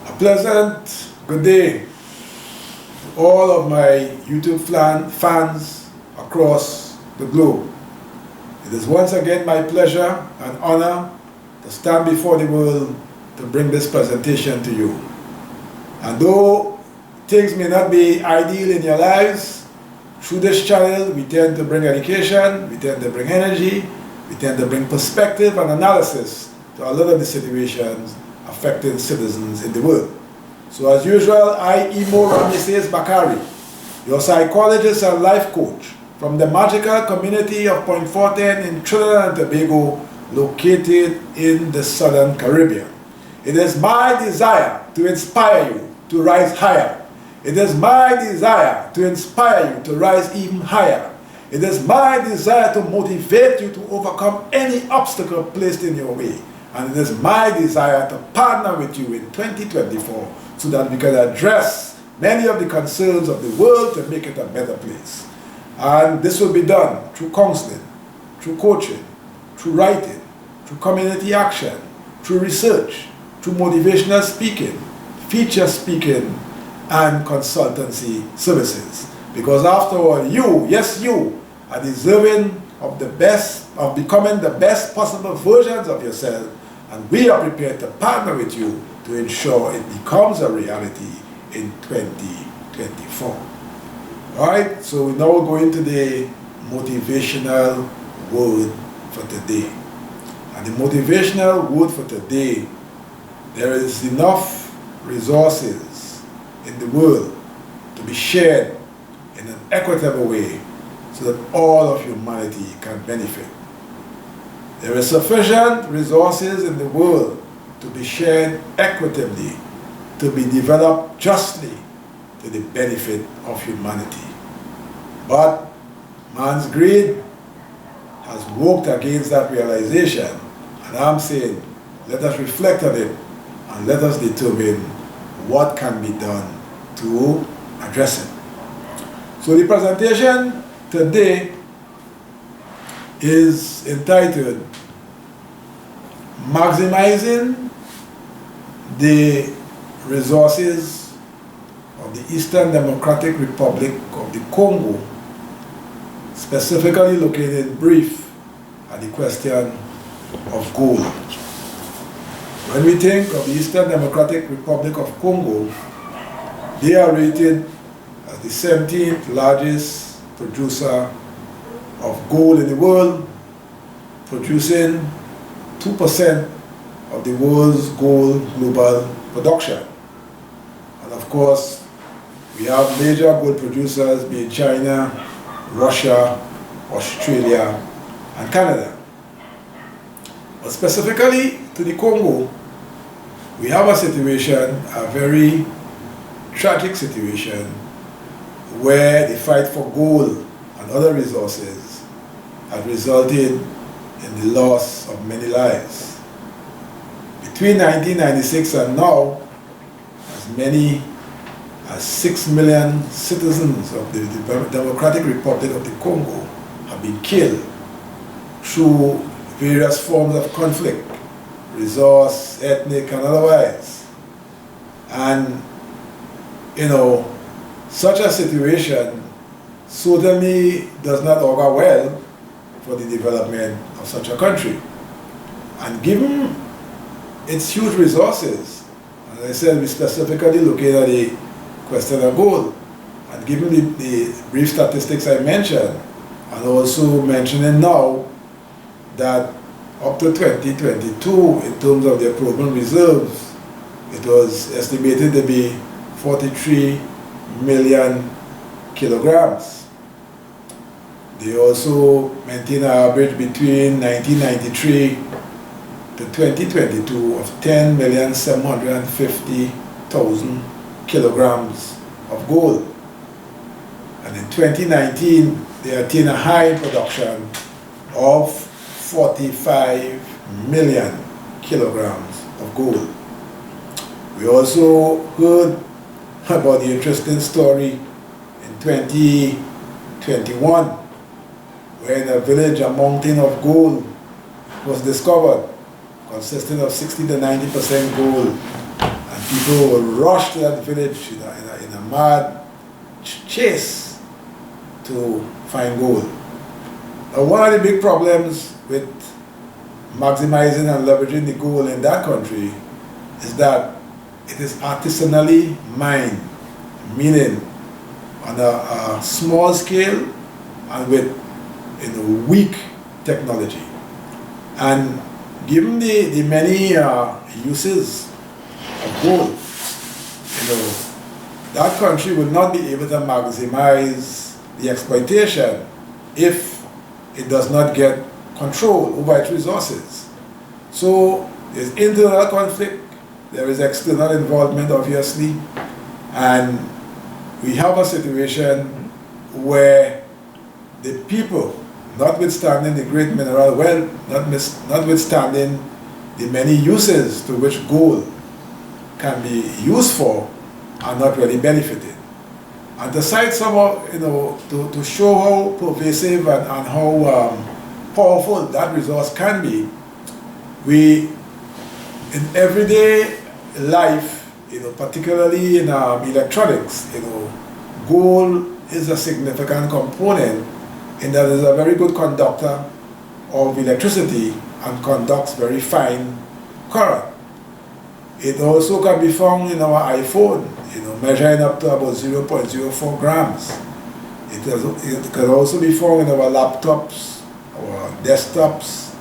A pleasant good day to all of my YouTube fans across the globe. It is once again my pleasure and honor to stand before the world to bring this presentation to you. And though things may not be ideal in your lives, through this channel we tend to bring education, we tend to bring energy, we tend to bring perspective and analysis to a lot of the situations affecting citizens in the world. So as usual, I, Imo Bakari, your psychologist and life coach from the magical community of Point Fortin in Trinidad and Tobago, located in the Southern Caribbean. It is my desire to inspire you to rise higher. It is my desire to inspire you to rise even higher. It is my desire to motivate you to overcome any obstacle placed in your way. And it is my desire to partner with you in 2024 so that we can address many of the concerns of the world to make it a better place. And this will be done through counseling, through coaching, through writing, through community action, through research, through motivational speaking, feature speaking, and consultancy services. Because after all, you, yes you, are deserving of the best, of becoming the best possible versions of yourself, and we are prepared to partner with you to ensure it becomes a reality in 2024. Alright, so we now go into the motivational word for today. And the motivational word for today, there is enough resources in the world to be shared in an equitable way so that all of humanity can benefit. There is sufficient resources in the world to be shared equitably, to be developed justly to the benefit of humanity. But man's greed has worked against that realization, and I'm saying let us reflect on it and let us determine what can be done to address it. So the presentation today is entitled Maximizing the Resources of the Eastern Democratic Republic of the Congo, specifically located in brief at the question of gold. When we think of the Eastern Democratic Republic of Congo, they are rated as the 17th largest producer of gold in the world, producing 2% of the world's gold global production. And of course, we have major gold producers being China, Russia, Australia, and Canada. But specifically to the Congo, we have a situation, a very tragic situation, where the fight for gold and other resources has resulted in the loss of many lives. Between 1996 and now, as many as 6 million citizens of the Democratic Republic of the Congo have been killed through various forms of conflict, resource, ethnic, and otherwise. And, you know, such a situation certainly does not augur well for the development of such a country. And given its huge resources, as I said, we specifically located at the question of gold, and given the brief statistics I mentioned, and also mentioning now that up to 2022, in terms of their proven reserves, it was estimated to be 43 million kilograms. They also maintain an average between 1993 to 2022 of 10,750,000 kilograms of gold. And in 2019, they attained a high production of 45 million kilograms of gold. We also heard about the interesting story in 2021, where in a village a mountain of gold was discovered, consisting of 60 to 90% gold and people will rush to that village in a mad chase to find gold. Now, one of the big problems with maximizing and leveraging the gold in that country is that it is artisanally mined, meaning on a small scale and with weak technology. And given the many uses of gold, that country will not be able to maximize the exploitation if it does not get control over its resources. So there's internal conflict, there is external involvement obviously, and we have a situation where the people, notwithstanding the great mineral wealth, notwithstanding the many uses to which gold can be used for, are not really benefited. And to cite some of, to show how pervasive and how powerful that resource can be, we, in everyday life, particularly in electronics, gold is a significant component in that it is a very good conductor of electricity and conducts very fine current. It also can be found in our iPhone, measuring up to about 0.04 grams. It can also be found in our laptops, our desktops,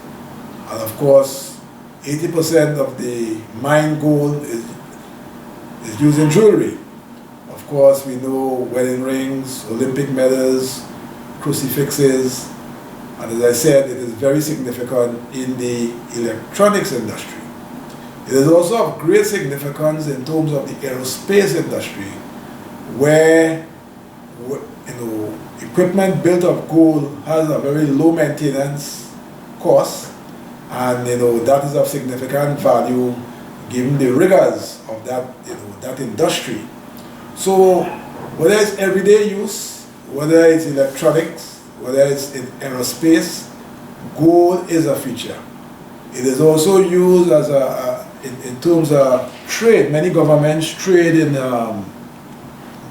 and of course 80% of the mined gold is used in jewelry. Of course, we know wedding rings, Olympic medals, crucifixes, and as I said, it is very significant in the electronics industry. It is also of great significance in terms of the aerospace industry, where equipment built of gold has a very low maintenance cost, and that is of significant value given the rigors of that industry. So whether it's everyday use, whether it's electronics, whether it's in aerospace, gold is a feature. It is also used as in terms of trade. Many governments trade in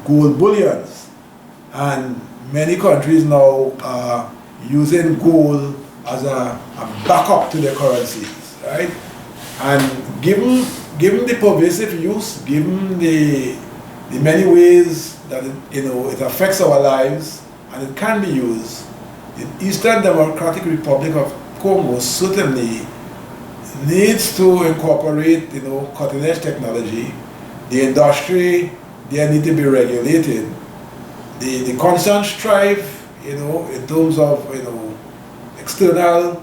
gold bullions, and many countries now are using gold as a backup to their currencies, right? And given the pervasive use, given the many ways that it affects our lives and it can be used, the Eastern Democratic Republic of Congo certainly needs to incorporate cutting-edge technology. The industry there need to be regulated. The constant strife in terms of external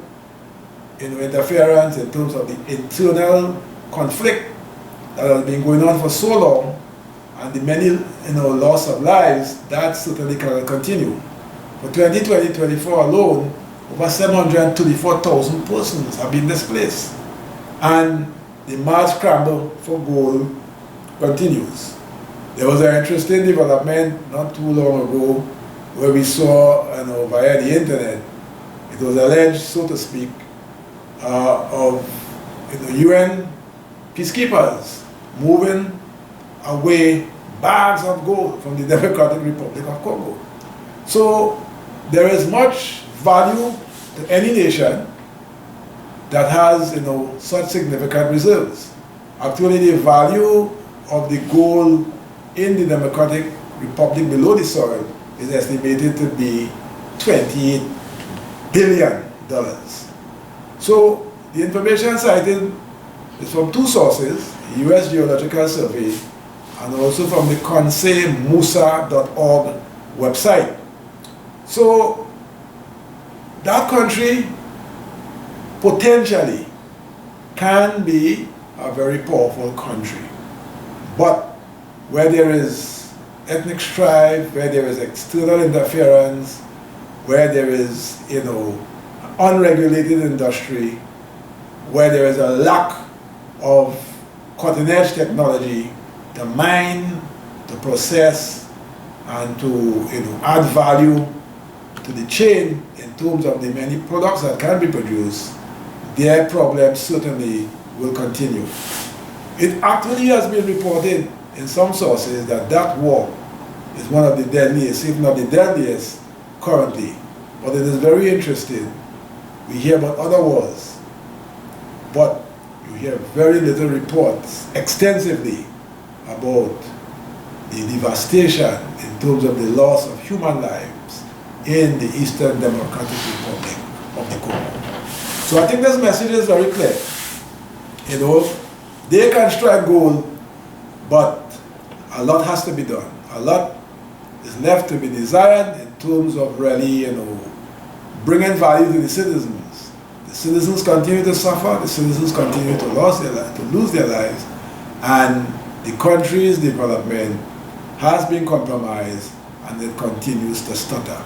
interference, in terms of the internal conflict that has been going on for so long, and the many loss of lives, that certainly cannot continue. For 2020-24 alone, over 734,000 persons have been displaced, and the mad scramble for gold continues. There was an interesting development not too long ago where we saw via the internet, it was alleged, so to speak, of UN peacekeepers moving away bags of gold from the Democratic Republic of Congo. So there is much value to any nation that has such significant reserves. Actually, the value of the gold in the Democratic Republic below the soil is estimated to be $28 billion. So the information cited is from two sources, the US Geological Survey and also from the conseilmusa.org website. So that country potentially can be a very powerful country, but where there is ethnic strife, where there is external interference, where there is unregulated industry, where there is a lack of cutting-edge technology to mine, to process, and to add value to the chain in terms of the many products that can be produced, their problems certainly will continue. It actually has been reported in some sources that that war is one of the deadliest, if not the deadliest, currently. But it is very interesting. We hear about other wars, but you hear very little reports extensively about the devastation in terms of the loss of human lives in the Eastern Democratic Republic of the Congo. So I think this message is very clear. You know, they can strike gold, but a lot has to be done. A lot is left to be desired in terms of really, you know, bringing value to the citizens. The citizens continue to suffer, the citizens continue to lose their lives, and the country's development has been compromised and it continues to stutter.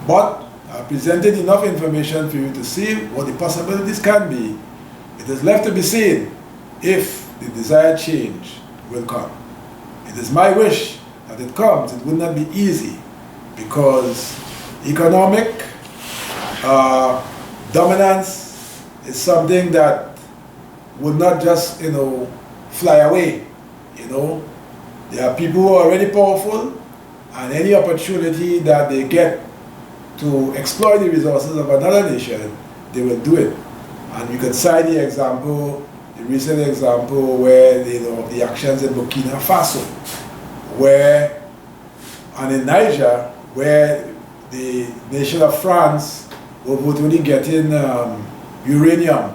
But I presented enough information for you to see what the possibilities can be. It is left to be seen if the desired change will come. It is my wish that it comes. It will not be easy because economic dominance is something that would not just, you know, fly away. You know, there are people who are already powerful, and any opportunity that they get to exploit the resources of another nation, they will do it. And you can cite the example, the recent example where, you know, the actions in Burkina Faso, where, and in Niger, where the nation of France were virtually getting uranium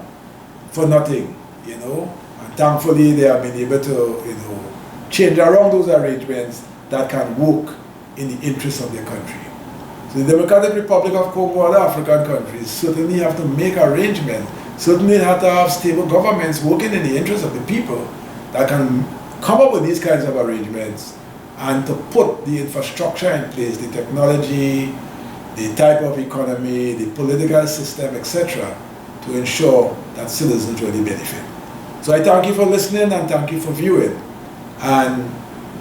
for nothing, you know, and thankfully they have been able to, you know, change around those arrangements that can work in the interest of their country. So the Democratic Republic of Congo and other African countries certainly have to make arrangements, certainly have to have stable governments working in the interest of the people that can come up with these kinds of arrangements and to put the infrastructure in place, the technology, the type of economy, the political system, etc., to ensure that citizens really benefit. So I thank you for listening and thank you for viewing. And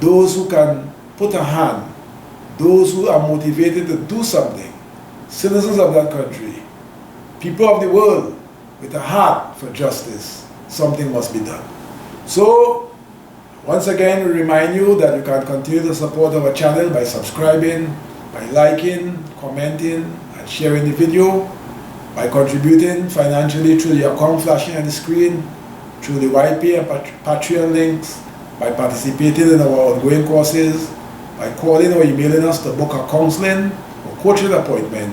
those who can put a hand, those who are motivated to do something, citizens of that country, people of the world with a heart for justice, something must be done. So, once again, we remind you that you can continue to support our channel by subscribing, by liking, commenting, and sharing the video, by contributing financially through the account flashing on the screen, through the YP and Patreon links, by participating in our ongoing courses, by calling or emailing us to book a counseling or coaching appointment,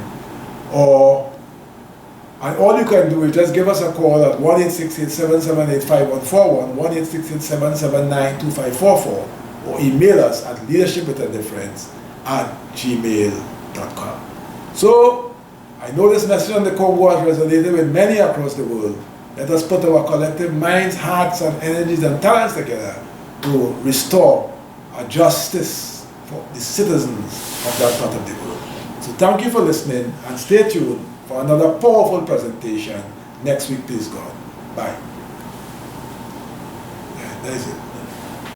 and all you can do is just give us a call at 1-868-778-5141, 1-867-779-2544, or email us at leadershipwithadifference@gmail.com. So, I know this message on the Congo has resonated with many across the world. Let us put our collective minds, hearts, and energies and talents together to restore a justice for the citizens of that part of the world. So thank you for listening, and stay tuned for another powerful presentation next week, please God. Bye. Yeah, that is it.